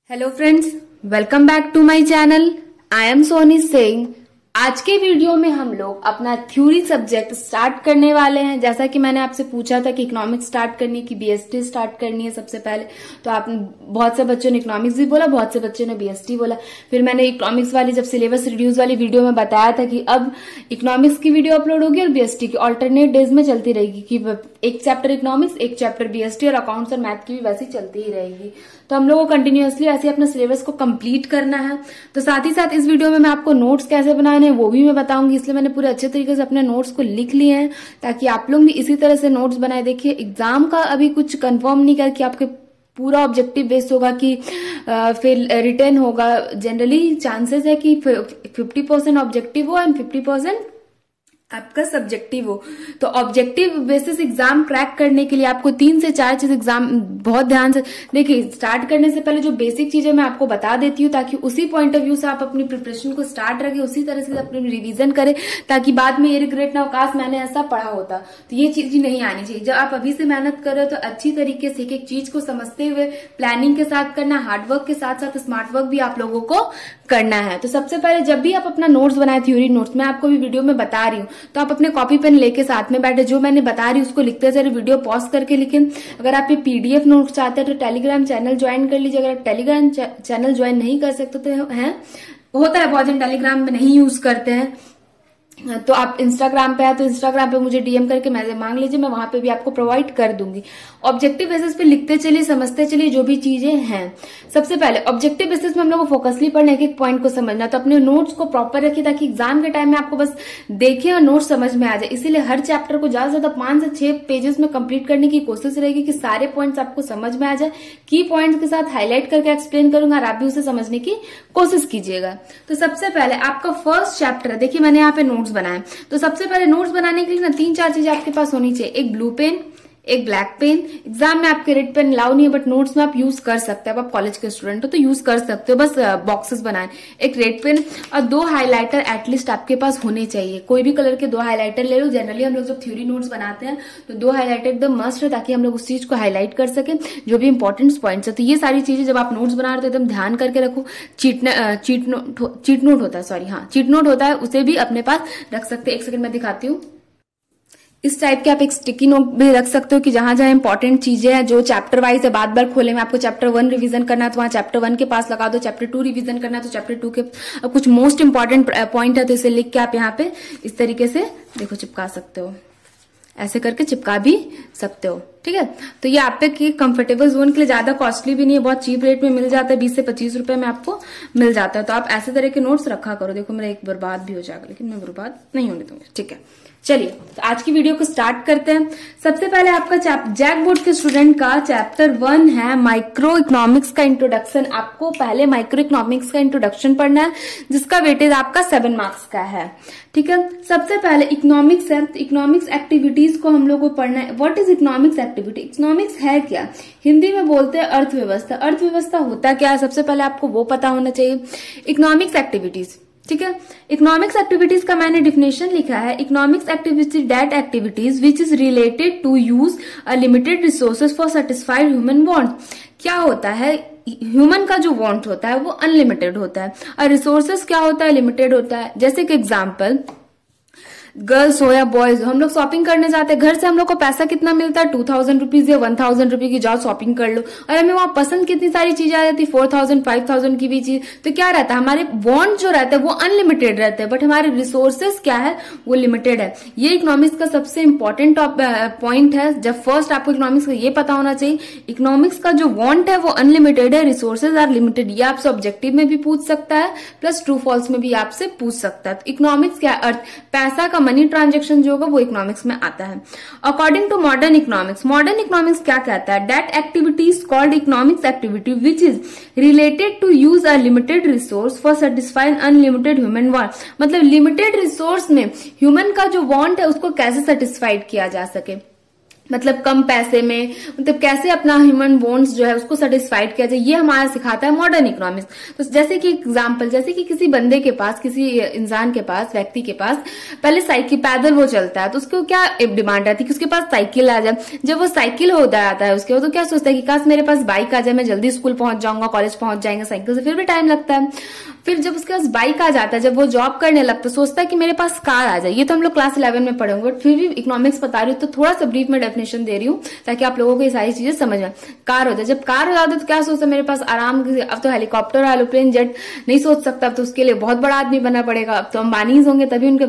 Hello friends, welcome back to my channel. I am Soni Singh. आज के video में हम लोग अपना थ्योरी सब्जेक्ट स्टार्ट करने वाले हैं। जैसा कि मैंने आपसे पूछा था कि इकोनॉमिक्स स्टार्ट करनी है कि बीएसटी स्टार्ट करनी है सबसे पहले, तो आपने बहुत से बच्चों ने इकोनॉमिक्स भी बोला, बहुत से बच्चों ने बीएसटी बोला। फिर मैंने इकोनॉमिक्स वाली जब सिलेबस रिड्यूस वाली वीडियो में बताया था कि अब इकोनॉमिक्स की वीडियो अपलोड होगी और बीएसटी की अल्टरनेट डेज में चलती रहेगी कि एक चैप्टर इकोनॉमिक्स, एक चैप्टर बीएसटी और अकाउंट्स और मैथ की भी वैसी चलती ही रहेगी। तो हम लोग को कंटिन्यूअसली ऐसे अपने सिलेबस को कंप्लीट करना है। तो साथ ही साथ इस वीडियो में मैं आपको नोट्स कैसे बनाने हैं वो भी मैं बताऊंगी, इसलिए मैंने पूरे अच्छे तरीके से अपने नोट्स को लिख लिए हैं ताकि आप लोग भी इसी तरह से नोट्स बनाए। देखिए, एग्जाम का अभी कुछ कंफर्म नहीं कर कि आपके पूरा ऑब्जेक्टिव बेस्ड होगा कि फिर रिटर्न होगा। जनरली चांसेस है कि 50% ऑब्जेक्टिव हो एंड 50% आपका सब्जेक्टिव हो। तो ऑब्जेक्टिव बेसिस एग्जाम क्रैक करने के लिए आपको 3 से 4 चीज एग्जाम बहुत ध्यान से देखिए। स्टार्ट करने से पहले जो बेसिक चीजें मैं आपको बता देती हूँ ताकि उसी पॉइंट ऑफ व्यू से आप अपनी प्रिपरेशन को स्टार्ट रखें, उसी तरह से अपनी रिवीजन करें ताकि बाद में ये रिग्रेट ना हो काश मैंने ऐसा पढ़ा होता। तो ये चीज नहीं आनी चाहिए। जब आप अभी से मेहनत कर रहे हो तो अच्छी तरीके से एक एक चीज को समझते हुए प्लानिंग के साथ करना, हार्डवर्क के साथ साथ स्मार्ट वर्क भी आप लोगों को करना है। तो सबसे पहले जब भी आप अपना नोट्स बनाए, थ्योरी नोट्स, मैं आपको भी वीडियो में बता रही हूँ, तो आप अपने कॉपी पेन लेके साथ में बैठे, जो मैंने बता रही हूँ उसको लिखते चलिए, वीडियो पॉज करके लिखें। अगर आप ये पीडीएफ नोट्स चाहते हैं तो टेलीग्राम चैनल ज्वाइन कर लीजिए। अगर आप टेलीग्राम चैनल ज्वाइन नहीं कर सकते तो होता है बहुत जन टेलीग्राम में नहीं यूज करते हैं, तो आप इंस्टाग्राम पे है तो इंस्टाग्राम पे मुझे डीएम करके मैसेज मांग लीजिए, मैं वहां पे भी आपको प्रोवाइड कर दूंगी। ऑब्जेक्टिव बेसिस पे लिखते चलिए, समझते चलिए जो भी चीजें हैं। सबसे पहले ऑब्जेक्टिव बेसिस में हम लोग को फोकसली पढ़ना, एक एक पॉइंट को समझना। तो अपने नोट्स को प्रॉपर रखिए ताकि एग्जाम के टाइम में आपको बस देखें और नोट्स समझ में आ जाए। इसीलिए हर चैप्टर को ज्यादा से ज्यादा 5 से 6 पेजेस में कंप्लीट करने की कोशिश रहेगी कि सारे पॉइंट्स आपको समझ में आ जाए। की पॉइंट्स के साथ हाईलाइट करके एक्सप्लेन करूंगा और आप भी उसे समझने की कोशिश कीजिएगा। तो सबसे पहले आपका फर्स्ट चैप्टर है, देखिए मैंने यहाँ पे नोट्स बनाए। तो सबसे पहले नोट्स बनाने के लिए ना 3-4 चीजें आपके पास होनी चाहिए। एक ब्लू पेन, एक ब्लैक पेन। एग्जाम में आपके रेड पेन अलाउ नहीं है बट नोट्स में आप यूज कर सकते हैं। आप कॉलेज के स्टूडेंट हो तो यूज कर सकते हो, बस बॉक्सेस बनाए। एक रेड पेन और 2 हाइलाइटर एटलीस्ट आपके पास होने चाहिए। कोई भी कलर के 2 हाइलाइटर ले लो। जनरली हम लोग जब थ्योरी नोट्स बनाते हैं तो 2 हाइलाइटर एकदम मस्ट है ताकि हम लोग उस चीज को हाईलाइट कर सके जो भी इंपॉर्टेंट पॉइंट्स है। तो ये सारी चीजें जब आप नोट्स बना रहे हो तो एकदम ध्यान करके रखो। चीट नोट होता है, सॉरी हाँ, चीट नोट होता है, उसे भी अपने पास रख सकते हैं। एक सेकंड में दिखाती हूँ। इस टाइप के आप एक स्टिकी नोट भी रख सकते हो कि जहां जहां इंपॉर्टेंट चीजें हैं जो चैप्टर वाइज है, बार बार खोले में आपको चैप्टर 1 रिवीजन करना है तो वहां चैप्टर 1 के पास लगा दो। चैप्टर 2 रिवीजन करना है तो चैप्टर 2 के कुछ मोस्ट इंपॉर्टेंट पॉइंट है तो इसे लिख के आप यहाँ पे इस तरीके से देखो चिपका सकते हो। ऐसे करके चिपका भी सकते हो, ठीक है। तो ये आप पे कंफर्टेबल जोन के लिए ज्यादा कॉस्टली भी नहीं है, बहुत चीप रेट में मिल जाता है। 20 से 25 रुपए में आपको मिल जाता है। तो आप ऐसे तरह के नोट्स रखा करो। देखो मेरा एक बर्बाद भी हो जाएगा लेकिन मैं बर्बाद नहीं होने दूंगी, ठीक है। चलिए तो आज की वीडियो को स्टार्ट करते हैं। सबसे पहले आपका जैक बोर्ड के स्टूडेंट का चैप्टर 1 है माइक्रो इकोनॉमिक्स का इंट्रोडक्शन। आपको पहले माइक्रो इकोनॉमिक्स का इंट्रोडक्शन पढ़ना है जिसका वेटेज आपका 7 मार्क्स का है, ठीक है। सबसे पहले इकोनॉमिक्स है, तो इकोनॉमिक्स एक्टिविटीज को हम लोग को पढ़ना है। What is economics activity? Economics है क्या? हिंदी में बोलते हैं अर्थव्यवस्था। अर्थव्यवस्था होता क्या है सबसे पहले आपको वो पता होना चाहिए। इकोनॉमिक्स एक्टिविटीज, ठीक है। इकोनॉमिक्स एक्टिविटीज का मैंने डिफिनेशन लिखा है। Economics activity that activities which is related to use a limited resources for satisfied human want. क्या होता है? ह्यूमन का जो वांट होता है वो अनलिमिटेड होता है और रिसोर्सेज क्या होता है? लिमिटेड होता है। जैसे कि एग्जाम्पल, गर्ल्स हो या बॉयज हो, हम लोग शॉपिंग करने जाते हैं, घर से हम लोग को पैसा कितना मिलता है? 2000 रुपीज या 1000 रुपीज की जाओ शॉपिंग कर लो और हमें वहां पसंद कितनी सारी चीजें आ जाती है, 4000 5000 की भी चीज। तो क्या रहता है? हमारे वांट जो रहता है वो अनलिमिटेड रहते हैं बट हमारे रिसोर्सेज क्या है? वो लिमिटेड है। ये इकोनॉमिक्स का सबसे इंपॉर्टेंट पॉइंट है। जब फर्स्ट आपको इकोनॉमिक्स का ये पता होना चाहिए, इकोनॉमिक्स का जो वांट है वो अनलिमिटेड है, रिसोर्सेज आर लिमिटेड। ये आपसे ऑब्जेक्टिव में भी पूछ सकता है प्लस ट्रू फॉल्स में भी आपसे पूछ सकता है। तो इकोनॉमिक्स क्या? अर्थ, पैसा का मनी ट्रांजैक्शन जो होगा वो इकोनॉमिक्स में आता है। अकॉर्डिंग टू मॉडर्न इकोनॉमिक्स क्या कहता है? That activities called economics activity which is related to use a limited resource for satisfying unlimited human want. मतलब लिमिटेड रिसोर्स में ह्यूमन का जो वांट है उसको कैसे सेटिस्फाइड किया जा सके। मतलब कम पैसे में, मतलब कैसे अपना ह्यूमन वांट्स जो है उसको सेटिस्फाइड किया जाए, ये हमारा सिखाता है मॉडर्न इकोनॉमिक्स। तो जैसे कि एग्जांपल, जैसे कि किसी बंदे के पास, किसी इंसान के पास, व्यक्ति के पास पहले साइकिल, पैदल वो चलता है, तो उसको क्या डिमांड आती है कि उसके पास साइकिल आ जाए। जब वो साइकिल होता आता है उसके, तो क्या सोचता है कि काश मेरे पास बाइक आ जाए, मैं जल्दी स्कूल पहुंच जाऊंगा, कॉलेज पहुंच जाएंगे, साइकिल से फिर भी टाइम लगता है। फिर जब उसके पास बाइक आ जाता है, जब वो जॉब करने लगता है, सोचता है कि मेरे पास कार आ जाए। ये तो हम लोग क्लास 11 में पढ़ेंगे, बट फिर भी इकोनॉमिक्स बता रही हूँ तो थोड़ा सा ब्रीफ में डेफिनेशन दे रही हूँ ताकि आप लोगों को ये सारी चीजें समझ में। कार होता है, जब कार हो जाता है तो क्या सोचता है मेरे पास आराम, अब तो हेलीकॉप्टर, एरोप्लेन, जेट नहीं सोच सकता, अब तो उसके लिए बहुत बड़ा आदमी बनना पड़ेगा। अब तो अंबानीज होंगे तभी उनके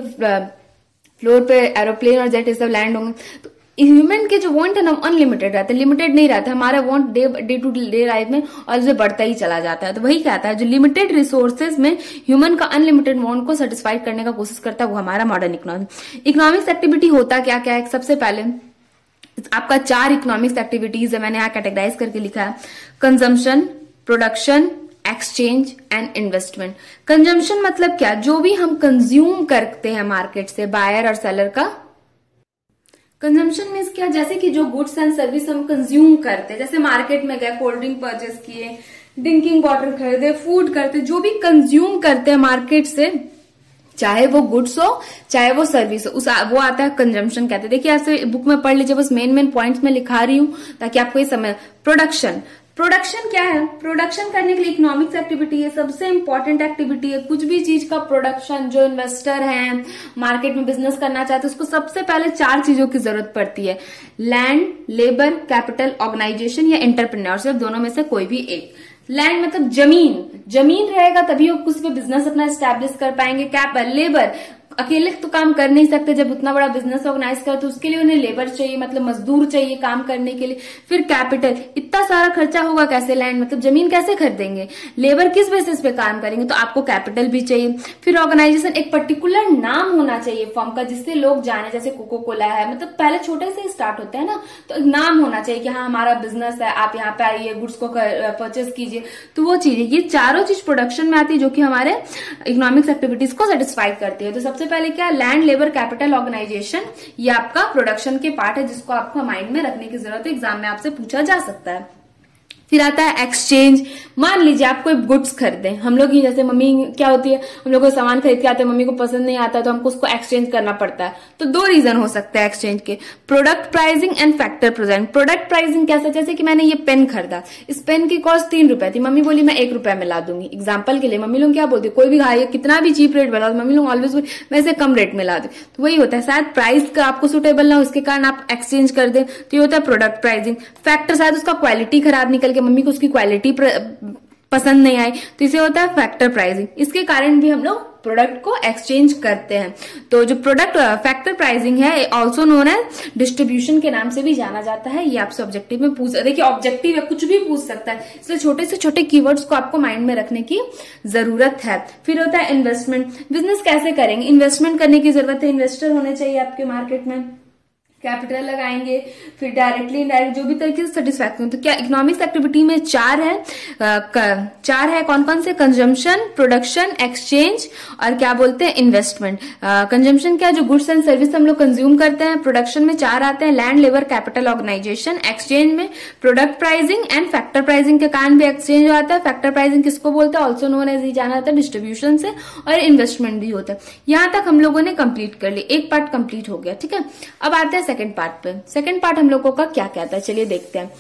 फ्लोर पे एरोप्लेन और जेट ये सब लैंड होंगे। तो ह्यूमन के जो वांट है ना अनलिमिटेड रहते हैं, लिमिटेड नहीं रहता। हमारा want day to day life में और जो बढ़ता ही चला जाता है। तो वही कहता है जो लिमिटेड रिसोर्सेज में ह्यूमन का अनलिमिटेड वांट को सेटिस्फाई करने का कोशिश करता है, वो हमारा मॉडर्न इकोनॉमिक्स एक्टिविटी होता क्या क्या है। सबसे पहले आपका 4 इकोनॉमिक्स एक्टिविटीज है, मैंने यहाँ कैटेगराइज करके लिखा है। Consumption, production, exchange and investment. Consumption मतलब क्या, जो भी हम कंज्यूम करते हैं मार्केट से, बायर और सेलर का। कंजम्पशन मीन्स क्या, जैसे कि जो गुड्स एंड सर्विस हम कंज्यूम करते हैं, जैसे मार्केट में गए, कोल्ड ड्रिंक परचेस किए, ड्रिंकिंग वाटर खरीदे, फूड करते, जो भी कंज्यूम करते हैं मार्केट से, चाहे वो गुड्स हो चाहे वो सर्विस हो, वो आता है कंजम्पशन कहते हैं। देखिए ऐसे बुक में पढ़ लीजिए, बस मेन पॉइंट्स में लिखा रही हूं ताकि आपको ये समझ। प्रोडक्शन, प्रोडक्शन क्या है, प्रोडक्शन करने के लिए इकोनॉमिक्स एक्टिविटी है, सबसे इंपॉर्टेंट एक्टिविटी है। कुछ भी चीज का प्रोडक्शन, जो इन्वेस्टर है, मार्केट में बिजनेस करना चाहते हैं, उसको सबसे पहले 4 चीजों की जरूरत पड़ती है। लैंड, लेबर, कैपिटल, ऑर्गेनाइजेशन या एंटरप्रेन्योरशिप, दोनों में से कोई भी एक। लैंड मतलब जमीन, जमीन रहेगा तभी वो कुछ पे बिजनेस अपना एस्टैब्लिश कर पाएंगे। कैपिटल, लेबर, अकेले तो काम कर नहीं सकते, जब उतना बड़ा बिजनेस ऑर्गेनाइज कर तो उसके लिए उन्हें लेबर चाहिए, मतलब मजदूर चाहिए काम करने के लिए। फिर कैपिटल, इतना सारा खर्चा होगा कैसे, लैंड मतलब जमीन कैसे खरीदेंगे, लेबर किस बेसिस पे काम करेंगे, तो आपको कैपिटल भी चाहिए। फिर ऑर्गेनाइजेशन, एक पर्टिकुलर नाम होना चाहिए फर्म का जिससे लोग जाने, जैसे कोको कोला है, मतलब पहले छोटे से स्टार्ट होता है ना, तो नाम होना चाहिए कि हाँ हमारा बिजनेस है, आप यहाँ पे आइए, गुड्स को परचेस कीजिए। तो वो चीज, ये चारों चीज प्रोडक्शन में आती है जो कि हमारे इकोनॉमिक्स एक्टिविटीज को सेटिस्फाई करती है। तो सबसे पहले क्या, लैंड, लेबर, कैपिटल, ऑर्गेनाइजेशन, ये आपका प्रोडक्शन के पार्ट है जिसको आपको माइंड में रखने की जरूरत है, एग्जाम में आपसे पूछा जा सकता है। फिर आता है एक्सचेंज। मान लीजिए आप कोई गुड्स खरीदे, हम लोग ही जैसे मम्मी क्या होती है, हम लोग को सामान खरीद के आते हैं, मम्मी को पसंद नहीं आता तो हमको उसको एक्सचेंज करना पड़ता है। तो 2 रीजन हो सकते हैं एक्सचेंज के, product pricing and factor present. Product pricing कैसे, जैसे कि मैंने ये पेन खरीदा, इस पेन की कॉस्ट 3 रुपए थी, मम्मी बोली मैं 1 रुपए में ला दूंगी। एग्जाम्पल के लिए मम्मी लोग क्या बोलती है, कोई भी खाइए कितना भी चीप रेट बता, मम्मी लोग ऑलवेज बोली मैं इसे कम रेट में ला दूं। तो वही होता है, शायद प्राइस का आपको सुटेबल ना हो, इसके कारण आप एक्सचेंज कर दे, तो ये होता है प्रोडक्ट प्राइसिंग। फैक्टर, शायद उसका क्वालिटी खराब निकल के मम्मी को उसकी क्वालिटी पसंद नहीं आई, तो इसे होता है फैक्टर प्राइसिंग। इसके कारण भी हम लोग प्रोडक्ट को एक्सचेंज करते हैं। तो जो प्रोडक्ट फैक्टर प्राइसिंग है, ऑल्सो नोन एज डिस्ट्रीब्यूशन के नाम से भी जाना जाता है। ये आपसे ऑब्जेक्टिव में पूछ, देखिए ऑब्जेक्टिव है, कुछ भी पूछ सकता है, इसलिए छोटे से छोटे कीवर्ड्स को आपको माइंड में रखने की जरूरत है। फिर होता है इन्वेस्टमेंट। बिजनेस कैसे करेंगे, इन्वेस्टमेंट करने की जरूरत है, इन्वेस्टर होने चाहिए आपके मार्केट में, कैपिटल लगाएंगे, फिर डायरेक्टली इनडायरेक्ट जो भी तरीके से सेटिस्फैक्शन। तो क्या इकोनॉमिक्स एक्टिविटी में 4 है, 4 है, कौन कौन से, कंजम्पशन, प्रोडक्शन, एक्सचेंज और क्या बोलते हैं इन्वेस्टमेंट। कंजम्पशन क्या, जो गुड्स एंड सर्विस हम लोग कंज्यूम करते हैं। प्रोडक्शन में 4 आते हैं, land, labour, capital, organisation. Exchange में product pricing and factor pricing के कारण भी एक्सचेंज आता है। फैक्टर प्राइसिंग किसको बोलते हैं, ऑल्सो नोन एज, जाना जाता है डिस्ट्रीब्यूशन से, और इन्वेस्टमेंट भी होता है। यहां तक हम लोगों ने कंप्लीट कर ली, एक पार्ट कंप्लीट हो गया, ठीक है। अब आते हैं सेकंड पार्ट पे। सेकंड पार्ट हम लोगों का क्या कहता है, चलिए देखते हैं।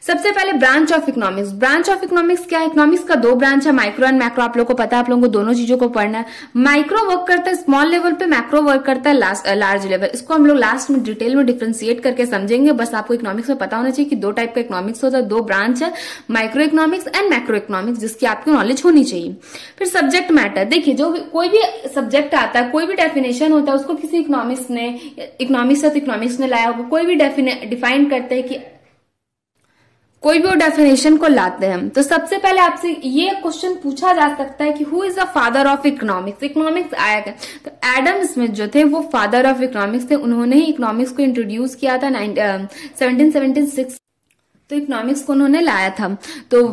सबसे पहले branch of economics. Branch of economics क्या है, इकोनॉमिक्स का 2 ब्रांच है, माइक्रो एंड मैक्रो। आप लोगों को पता है, आप लोगों को दोनों चीजों को पढ़ना है। माइक्रो वर्क करता है स्मॉल लेवल पे, मैक्रो वर्क करता है लार्ज लेवल। इसको हम लोग लास्ट में डिटेल में डिफ्रेंशिएट करके समझेंगे। बस आपको इकोनॉमिक्स में पता होना चाहिए कि 2 टाइप का इकोनॉमिक्स होता है, 2 ब्रांच है, micro economics and macro economics, जिसकी आपको नॉलेज होनी चाहिए। फिर सब्जेक्ट मैटर। देखिए जो कोई भी सब्जेक्ट आता है, कोई भी डेफिनेशन होता है, उसको किसी इकोनॉमिक्स ने लाया होगा। कोई भी डिफाइन करते हैं कि कोई भी वो डेफिनेशन को लाते हैं, तो सबसे पहले आपसे ये क्वेश्चन पूछा जा सकता है कि who is the father of economics. Economics आया क्या, तो एडम स्मिथ जो थे वो फादर ऑफ इकोनॉमिक्स थे। उन्होंने ही इकोनॉमिक्स को इंट्रोड्यूस किया था 1776। तो इकोनॉमिक्स को उन्होंने लाया था। तो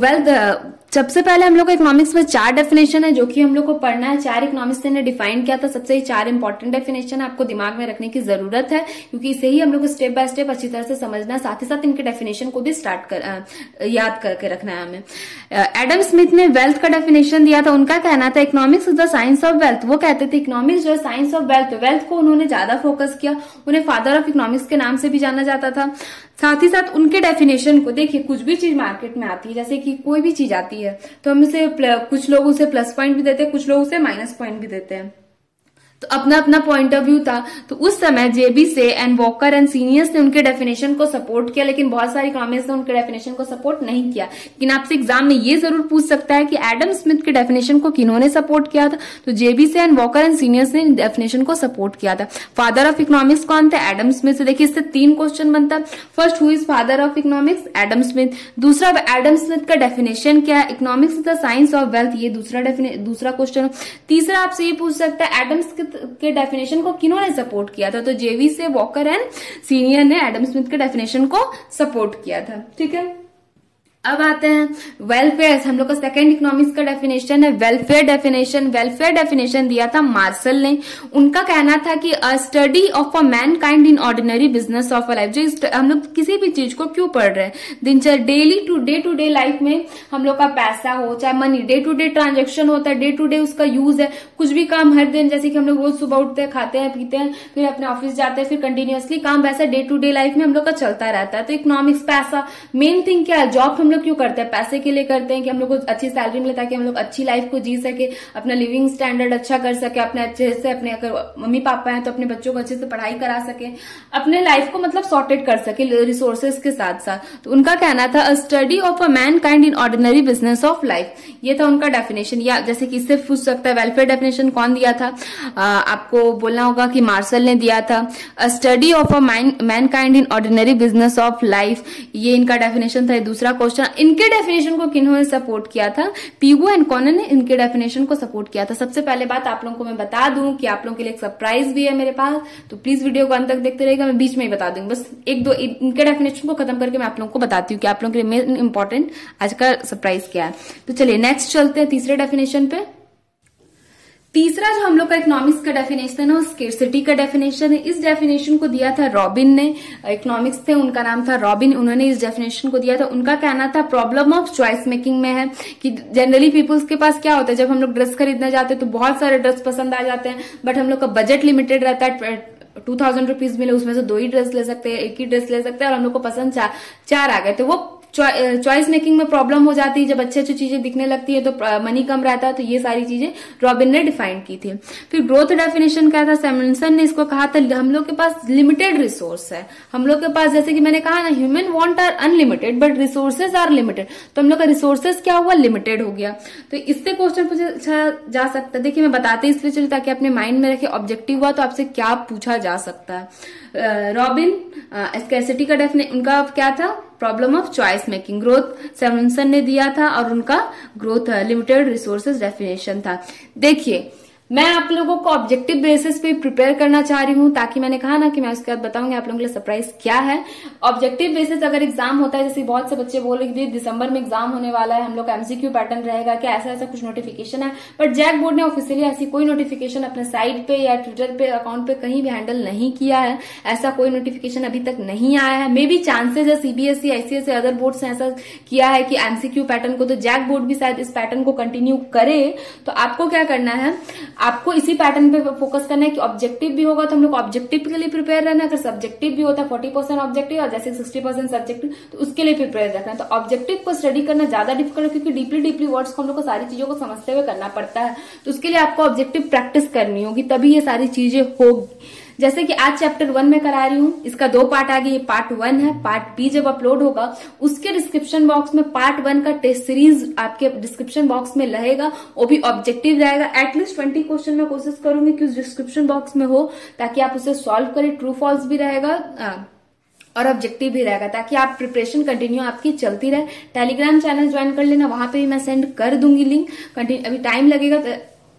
सबसे पहले हम लोग को इकोनॉमिक्स में 4 डेफिनेशन है जो कि हम लोग को पढ़ना है। 4 इकोनॉमिक्स ने डिफाइन किया था, सबसे 4 इंपॉर्टेंट डेफिनेशन आपको दिमाग में रखने की जरूरत है, क्योंकि इसे ही हम लोग को स्टेप बाय स्टेप अच्छी तरह से समझना है, साथ ही साथ इनके डेफिनेशन को भी याद करके रखना है हमें। एडम स्मिथ ने वेल्थ का डेफिनेशन दिया था। उनका कहना था economics is the science of wealth. वो कहते थे इकोनॉमिक्स जो है साइंस ऑफ वेल्थ, वेल्थ को उन्होंने ज्यादा फोकस किया। उन्हें फादर ऑफ इकोनॉमिक्स के नाम से भी जाना जाता था। साथ ही साथ उनके डेफिनेशन को देखिए, कुछ भी चीज मार्केट में आती है, जैसे कि कोई भी चीज आती है तो हम इसे कुछ लोग उसे प्लस पॉइंट भी देते हैं, कुछ लोग उसे माइनस पॉइंट भी देते हैं, तो अपना अपना पॉइंट ऑफ व्यू था। तो उस समय जेबी से एंड वॉकर एंड सीनियर्स ने उनके डेफिनेशन को सपोर्ट किया, लेकिन बहुत सारे इकोनॉमिस्ट ने उनके डेफिनेशन को सपोर्ट नहीं किया। लेकिन आपसे एग्जाम में ये जरूर पूछ सकता है कि एडम स्मिथ के डेफिनेशन को किन्होंने सपोर्ट किया था, तो जेबी से एंड वॉकर एंड सीनियर्स ने डेफिनेशन को सपोर्ट किया था। फादर ऑफ इकोनॉमिक्स कौन थे? Adam Smith. से देखिए इससे 3 क्वेश्चन बनता है। First, who is father of economics? Adam Smith. दूसरा, एडम स्मिथ का डेफिनेशन क्या है? Economics is the science of wealth, ये दूसरा क्वेश्चन। तीसरा आपसे ये पूछ सकता है एडम स्मिथ के डेफिनेशन को किन्होंने सपोर्ट किया था, तो जेवी से वॉकर एंड सीनियर ने एडम स्मिथ के डेफिनेशन को सपोर्ट किया था। ठीक है, अब आते हैं वेलफेयर। हम लोग का सेकंड इकोनॉमिक्स का डेफिनेशन है वेलफेयर डेफिनेशन। वेलफेयर डेफिनेशन दिया था मार्शल ने। उनका कहना था कि अ study of a man kind in ordinary business of a life. जो हम लोग किसी भी चीज को क्यों पढ़ रहे हैं, दिनचर्या डे टू डे लाइफ में हम लोग का पैसा हो चाहे money, day to day transaction होता है, डे टू डे उसका यूज है। कुछ भी काम हर दिन, जैसे कि हम लोग रोज सुबह उठते हैं, खाते हैं, पीते हैं, फिर अपने ऑफिस जाते हैं, फिर कंटिन्यूअसली काम वैसा डे टू डे लाइफ में हम लोग का चलता रहता है। तो इकोनॉमिक्स पैसा मेन थिंग क्या है, जॉब हम लोग क्यों करते हैं? पैसे के लिए करते हैं कि हम लोग को अच्छी सैलरी मिले, ताकि हम लोग अच्छी लाइफ को जी सके, अपना लिविंग स्टैंडर्ड अच्छा कर सके, अपने अच्छे से अपने अगर मम्मी पापा हैं तो अपने बच्चों को अच्छे से पढ़ाई करा सके, अपने लाइफ को मतलब सॉर्टेड कर सके रिसोर्सेज के साथ साथ। तो उनका कहना था अ study of a man kind in ordinary business of life, ये था उनका डेफिनेशन। या जैसे कि इससे पूछ सकता है वेलफेयर डेफिनेशन कौन दिया था, आपको बोलना होगा कि मार्शल ने दिया था। अ study of a man kind in ordinary business of life, ये इनका डेफिनेशन था। दूसरा क्वेश्चन, इनके डेफिनेशन को किन्होंने सपोर्ट किया था? पीगो एंड कॉनन ने इनके डेफिनेशन को सपोर्ट किया था। सबसे पहले बात आप लोगों को मैं बता दूं कि आप लोगों के लिए एक सरप्राइज भी है मेरे पास, तो प्लीज वीडियो को अंत तक देखते रहिएगा। मैं बीच में ही बता दूंगी, बस एक दो इनके डेफिनेशन को खत्म करके मैं आप लोगों को बताती हूँ कि आप लोगों के लिए मेन इंपॉर्टेंट आज का सरप्राइज क्या है। तो चलिए नेक्स्ट चलते हैं तीसरे डेफिनेशन पे। तीसरा जो हम लोग का इकोनॉमिक्स का डेफिनेशन है वो स्केर्सिटी का डेफिनेशन है। इस डेफिनेशन को दिया था रॉबिन ने। इकोनॉमिक्स थे, उनका नाम था रॉबिन, उन्होंने इस डेफिनेशन को दिया था। उनका कहना था प्रॉब्लम ऑफ चॉइस मेकिंग में है कि जनरली पीपल्स के पास क्या होता है, जब हम लोग ड्रेस खरीदने जाते हैं तो बहुत सारे ड्रेस पसंद आ जाते हैं, बट हम लोग का बजट लिमिटेड रहता है। 2000 रुपीज मिले, उसमें से 2 ही ड्रेस ले सकते हैं, 1 ही ड्रेस ले सकते हैं, और हम लोग को पसंद 4 आ गए, तो वो चॉइस मेकिंग में प्रॉब्लम हो जाती है। जब अच्छी अच्छी चीजें दिखने लगती है तो मनी कम रहता है। तो ये सारी चीजें रॉबिन ने डिफाइन की थी। फिर ग्रोथ डेफिनेशन क्या था, सैमुएल्सन ने इसको कहा था हम लोग के पास लिमिटेड रिसोर्स है। हम लोग के पास, जैसे कि मैंने कहा ना, human want are unlimited but resources are limited, तो हम लोग का रिसोर्सेज क्या हुआ, लिमिटेड हो गया। तो इससे क्वेश्चन पूछा जा सकता है। देखिए मैं बताते इसलिए चलिए ताकि अपने माइंड में रखे ऑब्जेक्टिव हुआ तो आपसे क्या पूछा जा सकता है। रॉबिन स्कैर्सिटी का डेफिनेशन उनका क्या था, problem of choice making. Growth Samuelson ने दिया था और उनका ग्रोथ लिमिटेड रिसोर्सेज डेफिनेशन था। देखिए मैं आप लोगों को ऑब्जेक्टिव बेसिस पे प्रिपेयर करना चाह रही हूँ, ताकि मैंने कहा ना कि मैं उसके बाद बताऊंगी आप लोगों के लिए सरप्राइज क्या है। ऑब्जेक्टिव बेसिस अगर एग्जाम होता है, जैसे बहुत से बच्चे बोल रहे हैं दिसंबर में एग्जाम होने वाला है, हम लोग का एमसीक्यू पैटर्न रहेगा क्या, ऐसा ऐसा कुछ नोटिफिकेशन है, बट जैक बोर्ड ने ऑफिशियली ऐसी कोई नोटिफिकेशन अपने साइट पे या ट्विटर पे अकाउंट पे कहीं भी हैंडल नहीं किया है। ऐसा कोई नोटिफिकेशन अभी तक नहीं आया है। मे बी चांसेस है सीबीएसई आईसीएसई अदर बोर्ड से ऐसा किया है कि एमसीक्यू पैटर्न को, तो जैक बोर्ड भी शायद इस पैटर्न को कंटिन्यू करे। तो आपको क्या करना है, आपको इसी पैटर्न पे फोकस करना है कि ऑब्जेक्टिव भी होगा तो हम लोग ऑब्जेक्टिव के लिए प्रिपेयर रहना है। अगर सब्जेक्टिव भी होता है 40% ऑब्जेक्टिव और जैसे 60% सब्जेक्टिव, तो उसके लिए प्रिपेयर रखना है। तो ऑब्जेक्टिव को स्टडी करना ज्यादा डिफिकल्ट है, क्योंकि डीपली वर्ड्स को हम लोग को सारी चीजों को समझते हुए करना पड़ता है। तो उसके लिए आपको ऑब्जेक्टिव प्रैक्टिस करनी होगी, तभी ये सारी चीजें होगी। जैसे कि आज चैप्टर 1 में करा रही हूँ, इसका 2 पार्ट आ गया, ये पार्ट 1 है। पार्ट बी जब अपलोड होगा उसके डिस्क्रिप्शन बॉक्स में पार्ट 1 का टेस्ट सीरीज आपके डिस्क्रिप्शन बॉक्स में रहेगा, वो भी ऑब्जेक्टिव रहेगा। एटलीस्ट 20 क्वेश्चन में कोशिश करूंगी कि उस डिस्क्रिप्शन बॉक्स में हो, ताकि आप उसे सॉल्व करें। ट्रू फॉल्स भी रहेगा और ऑब्जेक्टिव भी रहेगा, ताकि आप प्रिपरेशन कंटिन्यू आपकी चलती रहे। टेलीग्राम चैनल ज्वाइन कर लेना, वहां पे भी मैं सेंड कर दूंगी लिंक। अभी टाइम लगेगा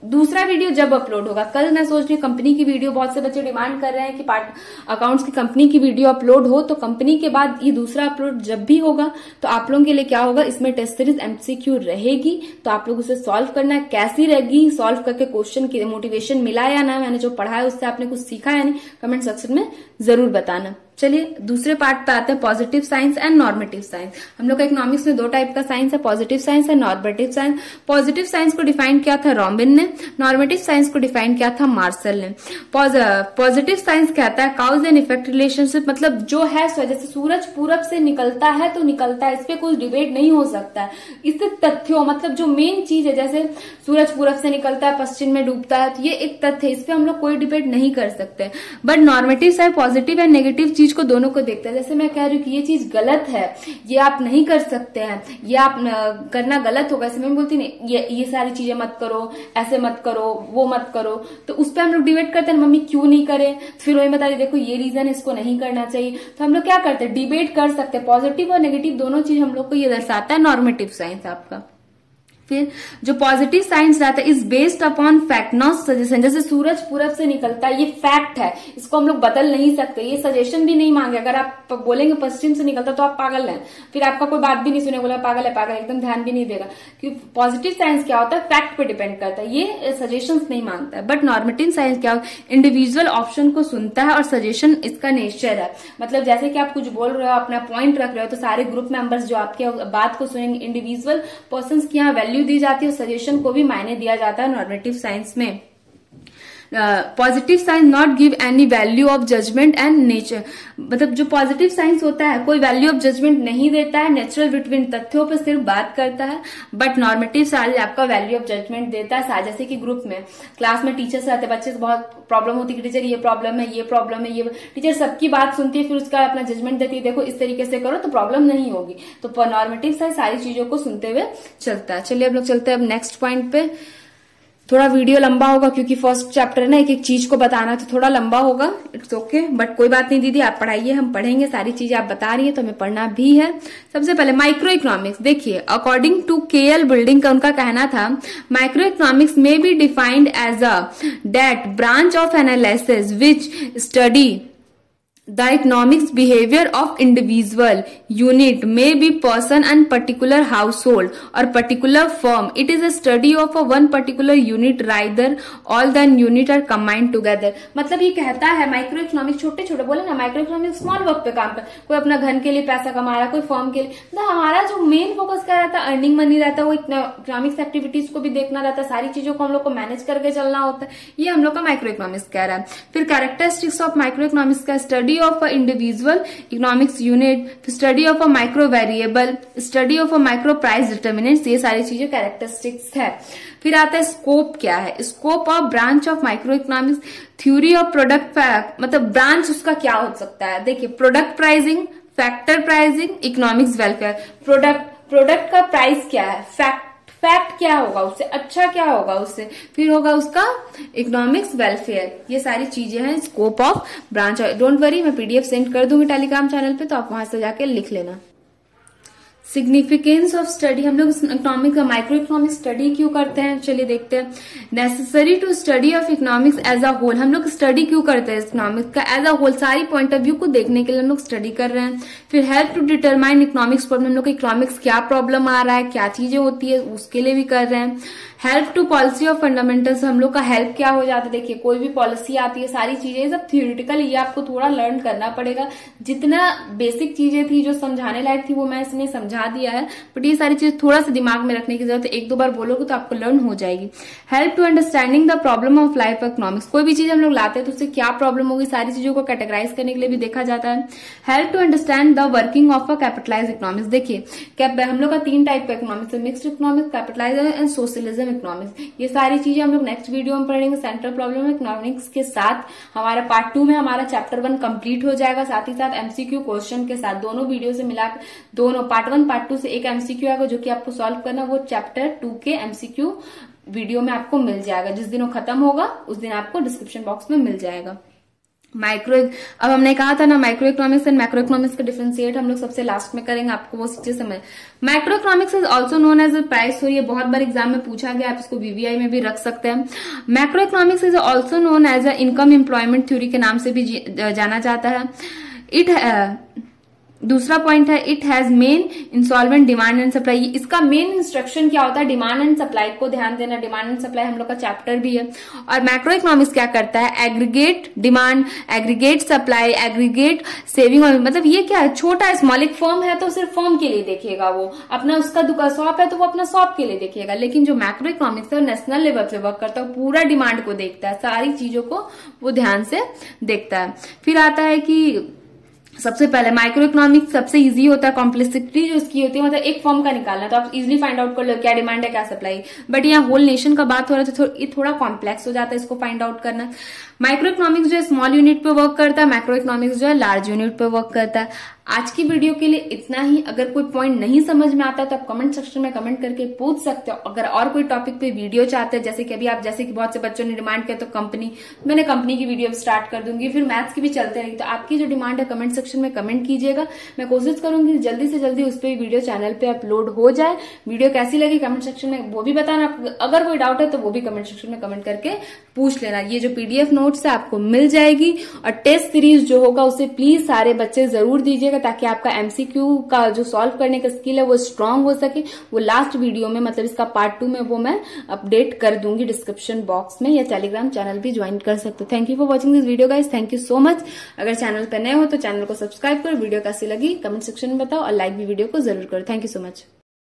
दूसरा वीडियो जब अपलोड होगा, कल मैं सोच रही हूँ कंपनी की वीडियो, बहुत से बच्चे डिमांड कर रहे हैं कि पार्ट अकाउंट्स की कंपनी की वीडियो अपलोड हो, तो कंपनी के बाद ये दूसरा अपलोड जब भी होगा तो आप लोगों के लिए क्या होगा, इसमें टेस्ट सीरीज एमसीक्यू रहेगी, तो आप लोग उसे सॉल्व करना है। कैसी रहेगी, सॉल्व करके क्वेश्चन की मोटिवेशन मिला या ना, मैंने जो पढ़ा है उससे आपने कुछ सीखा या नहीं, कमेंट सेक्शन में जरूर बताना। चलिए दूसरे पार्ट पे आते हैं, positive science and normative science. हम लोग का इकोनॉमिक्स में 2 टाइप का साइंस है, positive science and normative science. Positive science को डिफाइन किया था रॉबिन ने, नॉर्मेटिव साइंस को डिफाइन किया था मार्शल ने। पॉजिटिव साइंस कहता है काउज एंड इफेक्ट रिलेशनशिप, मतलब जो है जैसे सूरज पूरब से निकलता है तो निकलता है, इस पे कोई डिबेट नहीं हो सकता है। इससे तथ्यों, मतलब जो मेन चीज है, जैसे सूरज पूरब से निकलता है पश्चिम में डूबता है, तो ये एक तथ्य है, इस पे हम लोग कोई डिबेट नहीं कर सकते। But normative side positive and negative चीज को दोनों को देखते हैं। जैसे मैं कह रही हूँ कि ये चीज गलत है, ये आप नहीं कर सकते हैं, ये आप करना गलत होगा, ऐसे मैं बोलती नहीं ये सारी चीजें मत करो, ऐसे मत करो, वो मत करो, तो उस पर हम लोग डिबेट करते हैं, मम्मी क्यों नहीं करे, फिर वही बता देखो ये रीजन है, इसको नहीं करना चाहिए। तो हम लोग क्या करते हैं, डिबेट कर सकते हैं। पॉजिटिव और नेगेटिव दोनों चीज हम लोग को ये दर्शाता है नॉर्मेटिव साइंस आपका। फिर जो पॉजिटिव साइंस रहता है is based upon fact not suggestion. जैसे सूरज पूरब से निकलता है, ये फैक्ट है, इसको हम लोग बदल नहीं सकते, ये सजेशन भी नहीं मांगे। अगर आप बोलेंगे पश्चिम से निकलता तो आप पागल हैं, फिर आपका कोई बात भी नहीं सुने, बोला पागल है पागल, एकदम ध्यान भी नहीं देगा। क्योंकि पॉजिटिव साइंस क्या होता है, फैक्ट पे डिपेंड करता है, ये सजेशन नहीं मांगता है। बट नॉर्मेटिव साइंस क्या, इंडिविजुअल ऑप्शन को सुनता है और सजेशन इसका नेचर है। मतलब जैसे कि आप कुछ बोल रहे हो, अपना पॉइंट रख रहे हो, तो सारे ग्रुप मेंबर्स जो आपके बात को सुनेंगे, इंडिविजुअल पर्सन की यहाँ वैल्यू दी जाती है, सजेशन को भी मायने दिया जाता है नॉर्मेटिव साइंस में। Positive science not give any value of judgement and nature, मतलब जो पॉजिटिव साइंस होता है कोई वैल्यू ऑफ जजमेंट नहीं देता है, नेचुरल बिटवीन तथ्यों पर सिर्फ बात करता है। बट नॉर्मेटिव साइंस आपका वैल्यू ऑफ जजमेंट देता है। जैसे कि ग्रुप में, क्लास में टीचर्स रहते हैं, बच्चे से बहुत प्रॉब्लम होती है कि टीचर ये प्रॉब्लम है, ये प्रॉब्लम है, ये टीचर सबकी बात सुनती है, फिर उसका अपना जजमेंट देती है, देखो इस तरीके से करो तो प्रॉब्लम नहीं होगी। तो नॉर्मेटिव साइंस सारी चीजों को सुनते हुए चलता है। चलिए अब लोग चलते हैं अब नेक्स्ट पॉइंट पे। थोड़ा वीडियो लंबा होगा क्योंकि फर्स्ट चैप्टर है ना, एक एक चीज को बताना तो थोड़ा लंबा होगा, इट्स ओके, बट कोई बात नहीं दीदी, आप पढ़ाइए, हम पढ़ेंगे, सारी चीजें आप बता रही है तो हमें पढ़ना भी है। सबसे पहले माइक्रो इकोनॉमिक्स देखिए, अकॉर्डिंग टू केएल बिल्डिंग का उनका कहना था माइक्रो इकोनॉमिक्स में be defined as a that branch of analysis which study the economics behavior of individual unit may be person and particular household or particular firm. It is a study of a one particular unit rather all the unit are combined together. मतलब ये कहता है micro economics, छोटे छोटे बोले ना, micro economics small work पे काम कर, कोई अपना घर के लिए पैसा कमा रहा है, कोई फर्म के लिए, मतलब हमारा जो मेन फोकस क्या रहता है, अर्निंग मनी रहता है, वो इकोनॉमिक्स एक्टिविटीज को भी देखना रहता है, सारी चीजों को हम लोग को मैनेज करके चलना होता है, ये हम लोग का माइक्रो इकोनॉमिक्स कह रहा है। फिर कैरेक्टरिस्टिक्स ऑफ माइक्रो इकोनॉमिक्स का study of a individual economics unit, study of a micro variable, study of a micro price determinants, ये सारी चीजें कैरेक्टरिस्टिक्स है। फिर आता है स्कोप क्या है, scope of branch of micro economics, theory of product, मतलब ब्रांच उसका क्या हो सकता है। देखिए product pricing, factor pricing, economics welfare. Product का प्राइस क्या है, फैक्ट क्या होगा उससे, अच्छा क्या होगा उससे, फिर होगा उसका इकोनॉमिक्स वेलफेयर, ये सारी चीजें हैं scope of branch. Don't worry, मैं पीडीएफ सेंड कर दूंगी टेलीग्राम चैनल पे, तो आप वहां से जाके लिख लेना। सिग्निफिकेंस ऑफ स्टडी, हम लोग इकोनॉमिक माइक्रो इकोनॉमिक्स स्टडी क्यों करते हैं, चलिए देखते हैं। Necessary to study of economics as a whole, हम लोग स्टडी क्यों करते हैं इकोनॉमिक्स का एज अ होल, सारी पॉइंट ऑफ व्यू को देखने के लिए हम लोग स्टडी कर रहे हैं। फिर help to determine economics problem, हम लोग इकोनॉमिक्स क्या प्रॉब्लम आ रहा है, क्या चीजें होती है, उसके लिए भी कर रहे हैं। Help to policy of fundamentals, हम लोग का हेल्प क्या हो जाता है, देखिए कोई भी पॉलिसी आती है, सारी चीजें सब थियोरिटिकल, ये आपको थोड़ा लर्न करना पड़ेगा। जितना बेसिक चीजें थी जो समझाने लायक थी वो मैं इसमें समझा दिया है, बट ये सारी चीज थोड़ा सा दिमाग में रखने की जरूरत है, एक दो बार बोलोगे तो आपको लर्न हो जाएगी। Help to understanding the problem of life economics, कोई भी चीज हम लोग लाते हैं तो उससे क्या प्रॉब्लम होगी, सारी चीजों को कैटेगराइज करने के लिए भी देखा जाता है। Help to understand the working of a capitalized economics, देखिए हम लोग का 3 टाइप का इकोनॉमिक्स है, mixed economics, capitalized and socialism economics. ये सारी चीजें हम लोग नेक्स्ट वीडियो में पढ़ेंगे। सेंट्रल प्रॉब्लम इकोनॉमिक्स के साथ हमारा पार्ट 2 में हमारा चैप्टर 1 कंप्लीट हो जाएगा, साथ ही साथ एमसीक्यू क्वेश्चन के साथ, दोनों वीडियो से मिलाकर दोनों पार्ट 1 पार्ट 2 से एक एमसीक्यू आएगा जो कि आपको सॉल्व करना, वो चैप्टर 2 के एमसीक्यू वीडियो में आपको मिल जाएगा। जिस दिन वो खत्म होगा उस दिन आपको डिस्क्रिप्शन बॉक्स में मिल जाएगा। अब हमने कहा था ना micro economics and macro economics का डिफरेंशिएट हम लोग सबसे लास्ट में करेंगे, आपको वो चीज समझ। Micro economics is also known as a price, ये बहुत बार एग्जाम में पूछा गया, आप इसको वीवीआई में भी रख सकते हैं। Macro economics is also known as a income employment theory के नाम से भी जाना जाता है। दूसरा पॉइंट है it has main installment demand and supply. इसका मेन इंस्ट्रक्शन क्या होता है, डिमांड एंड सप्लाई को ध्यान देना। डिमांड एंड सप्लाई हम लोग का चैप्टर भी है। और मैक्रो इकोनॉमिक्स क्या करता है, aggregate demand, aggregate supply, aggregate saving. मतलब ये क्या है, छोटा स्मॉल, एक फर्म है तो सिर्फ फर्म के लिए देखेगा, वो अपना उसका दुकान शॉप है तो वो अपना शॉप के लिए देखेगा। लेकिन जो मैक्रो इकोनॉमिक्स है वो नेशनल लेवल पे वर्क करता है, पूरा डिमांड को देखता है, सारी चीजों को वो ध्यान से देखता है। फिर आता है कि सबसे पहले माइक्रो इकोनॉमिक्स सबसे इजी होता है, कॉम्प्लेक्सिटी जो इसकी होती है मतलब एक फॉर्म का निकालना, तो आप इजीली फाइंड आउट कर लो क्या डिमांड है क्या सप्लाई। बट यहाँ होल नेशन का बात हो रहा है तो ये थोड़ा कॉम्प्लेक्स हो जाता है इसको फाइंड आउट करना। माइक्रो इकोनॉमिक्स जो है स्मॉल यूनिट पे वर्क करता है, मैक्रो इकोनॉमिक्स जो है लार्ज यूनिट पे वर्क करता है। आज की वीडियो के लिए इतना ही। अगर कोई पॉइंट नहीं समझ में आता है तो आप कमेंट सेक्शन में कमेंट करके पूछ सकते हो। अगर और कोई टॉपिक पे वीडियो चाहते हैं, जैसे कि बहुत से बच्चों ने डिमांड किया तो मैंने कंपनी की वीडियो स्टार्ट कर दूंगी, फिर मैथ्स की भी चलते रहेगी। तो आपकी जो डिमांड है कमेंट सेक्शन में कमेंट कीजिएगा, मैं कोशिश करूंगी जल्दी से जल्दी उस पर वीडियो चैनल पे अपलोड हो जाए। वीडियो कैसी लगी कमेंट सेक्शन में वो भी बताना। अगर कोई डाउट है तो वो भी कमेंट सेक्शन में कमेंट करके पूछ लेना। ये जो पीडीएफ नोट्स है आपको मिल जाएगी, और टेस्ट सीरीज जो होगा उसे प्लीज सारे बच्चे जरूर दीजिएगा, ताकि आपका एमसीक्यू का जो सॉल्व करने का स्किल है वो स्ट्रांग हो सके। वो लास्ट वीडियो में मतलब इसका पार्ट 2 में वो मैं अपडेट कर दूंगी डिस्क्रिप्शन बॉक्स में, या टेलीग्राम चैनल भी ज्वाइन कर सकते हो। Thank you for watching this video guys, thank you so much. अगर चैनल पर नए हो तो चैनल को सब्सक्राइब करो, वीडियो कैसी लगी कमेंट सेक्शन में बताओ, और लाइक भी वीडियो को जरूर करो। Thank you so much.